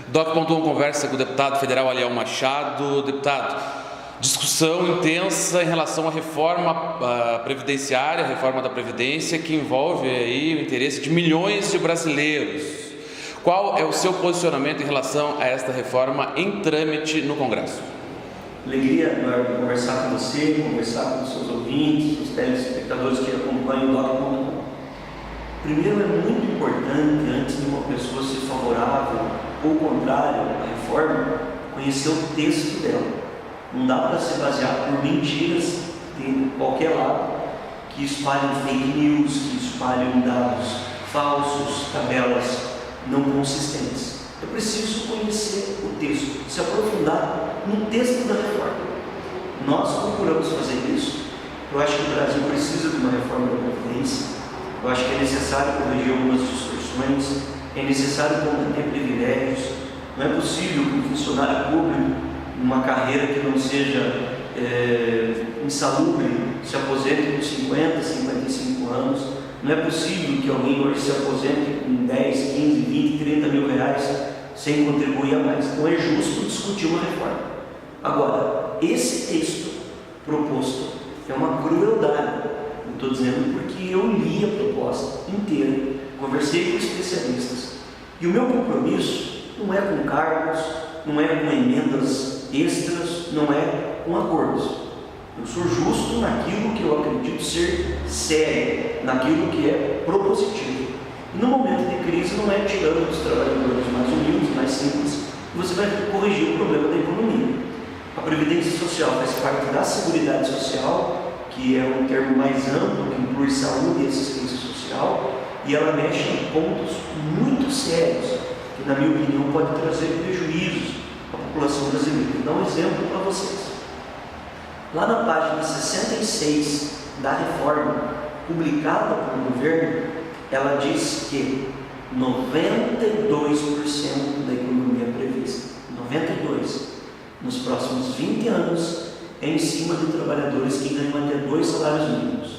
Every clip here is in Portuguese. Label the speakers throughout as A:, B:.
A: DOC pontuou conversa com o deputado federal Aliel Machado. Deputado, discussão intensa em relação à reforma previdenciária, a reforma da Previdência, que envolve aí o interesse de milhões de brasileiros. Qual é o seu posicionamento em relação a esta reforma em trâmite no Congresso?
B: Alegria, Eduardo, conversar com você, conversar com os seus ouvintes, os telespectadores que acompanham o DOC.com. Primeiro, é muito importante, antes de uma pessoa ser favorável ou contrária à reforma, conhecer o texto dela. Não dá para se basear por mentiras de qualquer lado, que espalhem fake news, que espalhem dados falsos, tabelas não consistentes. É preciso conhecer o texto, se aprofundar no texto da reforma. Nós procuramos fazer isso. Eu acho que o Brasil precisa de uma reforma da Previdência. Eu acho que é necessário corrigir algumas distorções, é necessário combater privilégios. Não é possível que um funcionário público, numa carreira que não seja insalubre, se aposente com 50, 55 anos. Não é possível que alguém hoje se aposente com 10, 15, 20, 30 mil reais sem contribuir a mais. Então é justo discutir uma reforma. Agora, esse texto proposto é uma crueldade. Estou dizendo porque eu li a proposta inteira, conversei com especialistas. E o meu compromisso não é com cargos, não é com emendas extras, não é com acordos. Eu sou justo naquilo que eu acredito ser sério, naquilo que é propositivo. E no momento de crise não é tirando dos trabalhadores mais humildes, mais simples, que você vai corrigir o problema da economia. A Previdência Social faz parte da Seguridade Social, que é um termo mais amplo, que inclui saúde e assistência social, e ela mexe em pontos muito sérios, que na minha opinião pode trazer prejuízos à população brasileira. Vou dar um exemplo para vocês. Lá na página 66 da reforma, publicada pelo governo, ela diz que 92% da economia prevista, 92%, nos próximos 20 anos, é em cima de trabalhadores que ganham até 2 salários mínimos.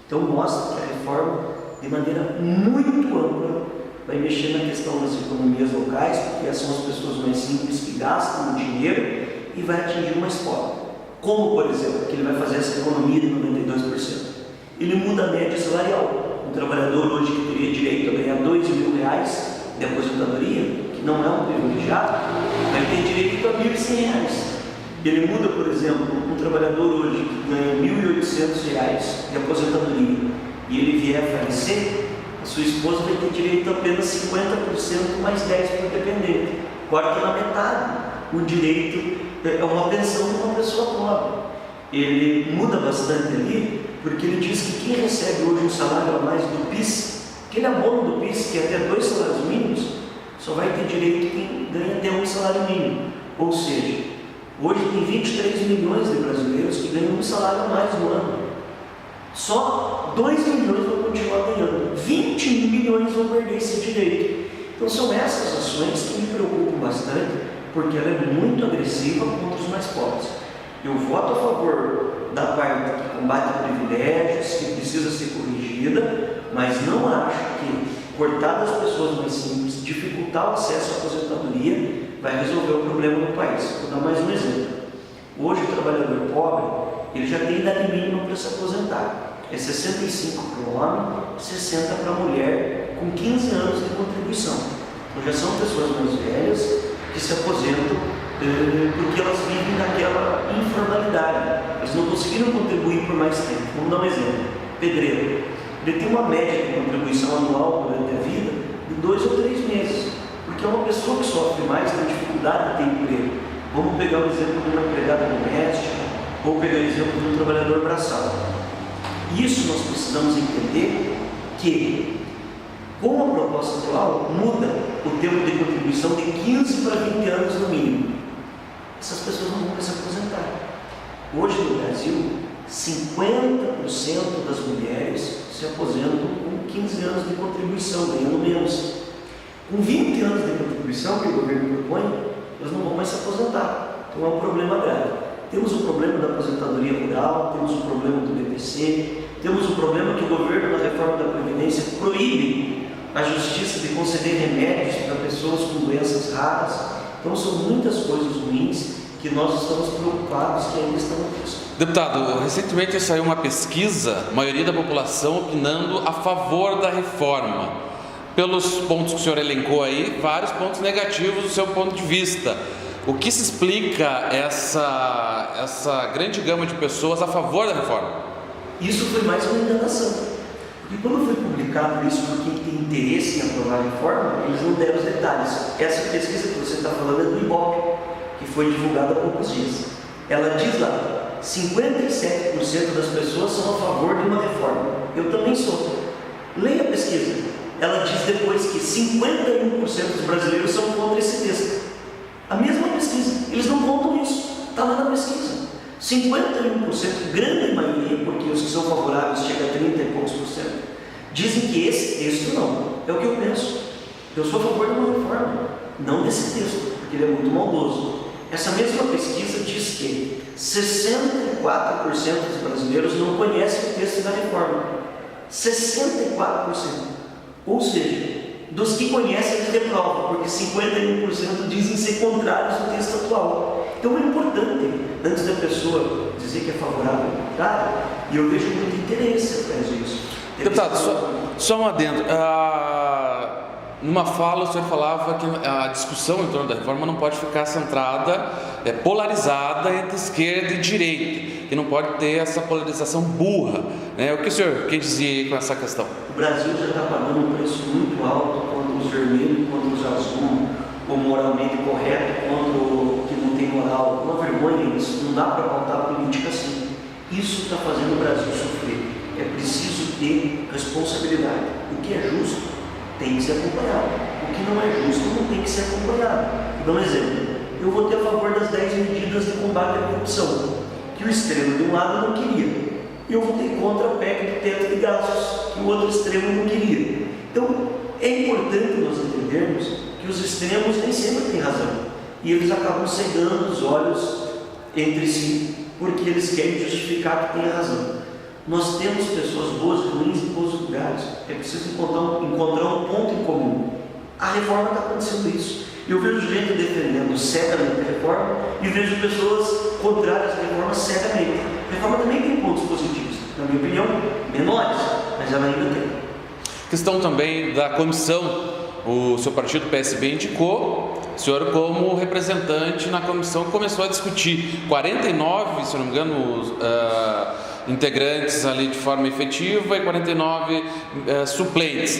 B: Então mostra que a reforma, de maneira muito ampla, vai mexer na questão das economias locais, porque são as pessoas mais simples que gastam o dinheiro e vai atingir o mais pobre. Como, por exemplo, que ele vai fazer essa economia de 92%? Ele muda a média salarial. Um trabalhador hoje que teria direito a ganhar R$2.000 de aposentadoria, que não é um privilegiado, vai ter direito a R$1.100. Ele muda, por exemplo, um trabalhador hoje que ganha R$1.800 de aposentadoria e ele vier a falecer, a sua esposa vai ter direito a apenas 50% mais 10% para o dependente. Corta na metade o direito, é uma pensão de uma pessoa pobre. Ele muda bastante ali, porque ele diz que quem recebe hoje um salário a mais do PIS, aquele abono do PIS, que é até 2 salários mínimos, só vai ter direito quem ganha até 1 salário mínimo. Ou seja, hoje tem 23 milhões de brasileiros que ganham um salário a mais no ano. Só 2 milhões vão continuar ganhando. 20 milhões vão perder esse direito. Então são essas ações que me preocupam bastante, porque ela é muito agressiva contra os mais pobres. Eu voto a favor da parte que combate privilégios, que precisa ser corrigida, mas não acho que cortar das pessoas mais simples, dificultar o acesso à aposentadoria, vai resolver o problema do país. Vou dar mais um exemplo. Hoje o trabalhador pobre, ele já tem idade mínima para se aposentar. É 65 para o homem, 60 para a mulher, com 15 anos de contribuição. Então já são pessoas mais velhas que se aposentam porque elas vivem naquela informalidade. Elas não conseguiram contribuir por mais tempo. Vamos dar um exemplo. Pedreiro. Ele tem uma média de contribuição anual durante a vida de 2 ou 3 meses. Porque é uma pessoa que sofre mais, tem dificuldade de ter emprego. Vamos pegar o exemplo de uma empregada doméstica, ou pegar o exemplo de um trabalhador braçal. Isso nós precisamos entender que, com a proposta atual, muda o tempo de contribuição de 15 para 20 anos no mínimo. Essas pessoas não vão mais se aposentar. Hoje no Brasil, 50% das mulheres se aposentam com 15 anos de contribuição, ganhando menos. Com 20 anos de contribuição que o governo propõe, elas não vão mais se aposentar. Então é um problema grave. Temos o problema da aposentadoria rural, temos o problema do BPC, temos o problema que o governo, na reforma da Previdência, proíbe a justiça de conceder remédios para pessoas com doenças raras. Então são muitas coisas ruins que nós estamos preocupados que ainda estão no texto.
A: Deputado, recentemente saiu uma pesquisa, a maioria da população opinando a favor da reforma. Pelos pontos que o senhor elencou aí, vários pontos negativos do seu ponto de vista. O que se explica essa grande gama de pessoas a favor da reforma?
B: Isso foi mais uma enganação. Porque quando foi publicado isso por quem tem interesse em aprovar a reforma, eles não deram os detalhes. Essa pesquisa que você está falando é do IBOP, que foi divulgada há poucos dias. Ela diz lá, 57% das pessoas são a favor de uma reforma. Eu também sou. Leia a pesquisa. Ela diz depois que 51% dos brasileiros são contra esse texto. A mesma pesquisa. Eles não contam isso. Está lá na pesquisa. 51%, grande maioria, porque os que são favoráveis chegam a 30 e poucos por cento, dizem que esse texto não. É o que eu penso. Eu sou a favor de uma reforma, não desse texto, porque ele é muito maldoso. Essa mesma pesquisa diz que 64% dos brasileiros não conhecem o texto da reforma. 64%. Ou seja, dos que conhecem, eles reprovam, porque 51% dizem ser contrários ao texto atual. Então é importante, antes da pessoa dizer que é favorável ao contrário, e eu vejo muito interesse atrás disso.
A: Deputado, só um adendo. Numa fala, o senhor falava que a discussão em torno da reforma não pode ficar centrada, polarizada entre esquerda e direita, que não pode ter essa polarização burra. O que o senhor quer dizer com essa questão?
B: O Brasil já está pagando um preço muito alto contra os vermelhos, contra os azul, o moralmente correto contra o que não tem moral. Uma vergonha isso, não dá para pautar política assim. Isso está fazendo o Brasil sofrer. É preciso ter responsabilidade. O que é justo tem que ser acompanhado. O que não é justo não tem que ser acompanhado. Vou dar um exemplo. Eu votei a favor das 10 medidas de combate à corrupção, que o extremo de um lado não queria. E eu votei contra a PEC do teto de gastos, que o outro extremo não queria. Então, é importante nós entendermos que os extremos nem sempre têm razão. E eles acabam cegando os olhos entre si, porque eles querem justificar que tem razão. Nós temos pessoas boas e ruins em todos os lugares. É preciso encontrar um ponto em comum. A reforma está acontecendo isso. Eu vejo gente defendendo cegamente a reforma e vejo pessoas contrárias à reforma cegamente. A reforma também tem pontos positivos, na minha opinião, menores, mas ela ainda tem.
A: Questão também da comissão. O seu partido, PSB, indicou o senhor como representante na comissão que começou a discutir 49, se não me engano, integrantes ali de forma efetiva e 49 suplentes.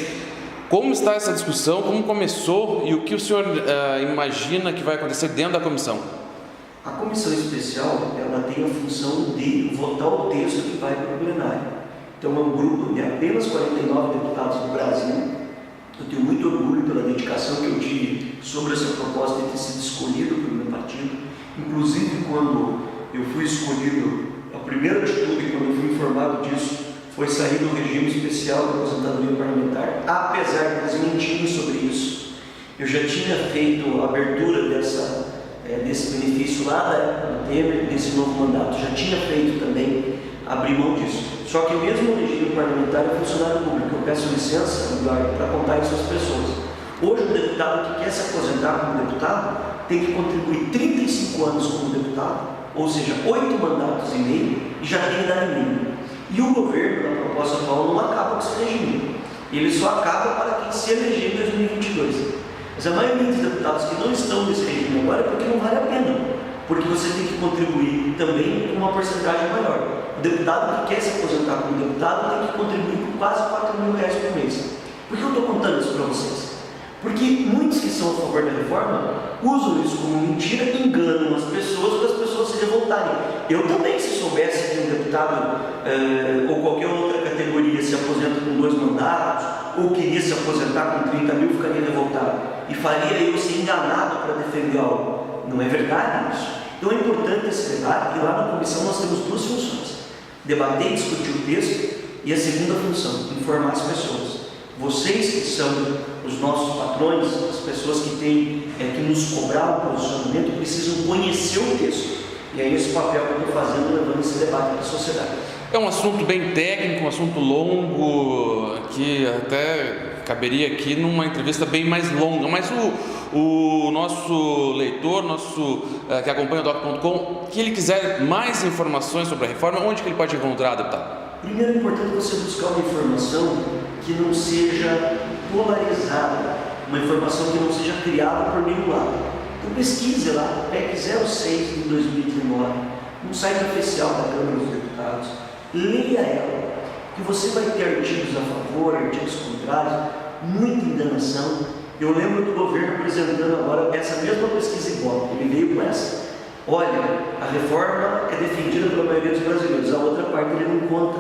A: Como está essa discussão? Como começou e o que o senhor imagina que vai acontecer dentro da comissão?
B: A comissão especial, ela tem a função de votar o texto que vai para o plenário. Então é um grupo de apenas 49 deputados do Brasil. Eu tenho muito orgulho pela dedicação que eu tive sobre essa proposta de ter sido escolhido pelo meu partido. Inclusive, quando eu fui escolhido, a primeira atitude, quando eu fui informado disso, foi sair do regime especial da aposentadoria parlamentar, apesar de eles mentirem sobre isso. Eu já tinha feito a abertura desse benefício lá da época do Temer, desse novo mandato, já tinha feito também abrir mão disso. Só que mesmo o regime parlamentar é funcionário público. Eu peço licença, Eduardo, para contar isso às pessoas. Hoje, o deputado que quer se aposentar como deputado tem que contribuir 35 anos como deputado, ou seja, 8 mandatos e meio, e já tem idade mínima. E o governo, na proposta atual, não acaba com esse regime. Ele só acaba para quem se eleger em 2022. Mas a maioria dos deputados que não estão nesse regime agora é porque não vale a pena, porque você tem que contribuir também com uma porcentagem maior. O deputado que quer se aposentar como deputado tem que contribuir com quase R$4.000 por mês. Por que eu estou contando isso para vocês? Porque muitos que são a favor da reforma usam isso como mentira, enganam as pessoas para as pessoas se revoltarem. Eu também, se soubesse que um deputado ou qualquer outra categoria se aposenta com 2 mandatos ou queria se aposentar com 30 mil, ficaria revoltado. E faria eu ser enganado para defender algo. Não é verdade isso? Então é importante esse debate, e lá na comissão nós temos 2 funções: debater e discutir o texto, e a segunda função, informar as pessoas. Vocês que são os nossos patrões, as pessoas que têm que nos cobrar o posicionamento, precisam conhecer o texto. E é esse papel que eu estou fazendo, levando esse debate para a sociedade.
A: É um assunto bem técnico, um assunto longo, que até caberia aqui numa entrevista bem mais longa, mas o nosso leitor, que acompanha o doc.com, que ele quiser mais informações sobre a reforma, onde que ele pode encontrar, deputado?
B: Primeiro é importante você buscar uma informação que não seja polarizada, uma informação que não seja criada por nenhum lado. Então pesquise lá, PEC 06 de 2019, no site oficial da Câmara dos Deputados, leia ela, que você vai ter artigos a favor, artigos contrários, muita enganação. Eu lembro do governo apresentando agora essa mesma pesquisa igual, ele veio com essa. Olha, a reforma é defendida pela maioria dos brasileiros, a outra parte ele não conta.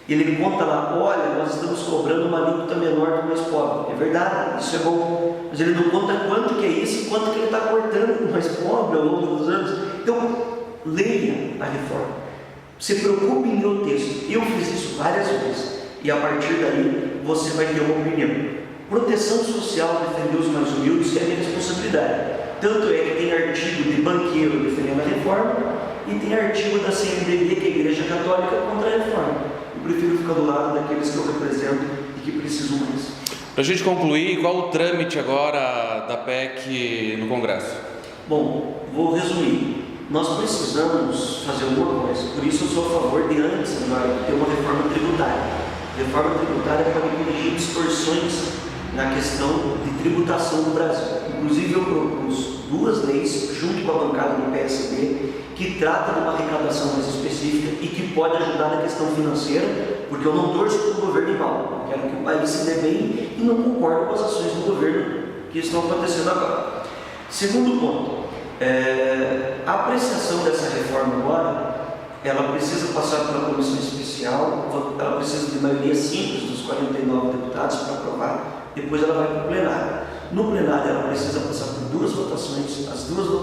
B: Ele conta lá, olha, nós estamos cobrando uma alíquota menor do mais pobre. É verdade, isso é bom, mas ele não conta quanto que é isso e quanto que ele está cortando do mais pobre ao longo dos anos. Então, leia a reforma, se preocupe em ler o texto. Eu fiz isso várias vezes e a partir daí você vai ter uma opinião. Proteção social, defender os mais humildes, que é a minha responsabilidade. Tanto é que tem artigo de banqueiro defendendo a reforma e tem artigo da CNBB, que é a Igreja Católica, contra a reforma. Eu prefiro ficar do lado daqueles que eu represento e que precisam mais.
A: Para a gente concluir, qual o trâmite agora da PEC no Congresso?
B: Bom, vou resumir. Nós precisamos fazer alguma coisa, por isso eu sou a favor de antes agora ter uma reforma tributária. Reforma tributária para corrigir distorções na questão de tributação do Brasil. Inclusive eu propus 2 leis junto com a bancada do PSB que tratam de uma arrecadação mais específica e que pode ajudar na questão financeira, porque eu não torço para o governo igual, eu quero que o país se dê bem e não concordo com as ações do governo que estão acontecendo agora. Segundo ponto, a apreciação dessa reforma agora, ela precisa passar pela comissão especial, ela precisa de maioria simples dos 49 deputados para aprovar, depois ela vai para o plenário. No plenário ela precisa passar por 2 votações, as 2 votações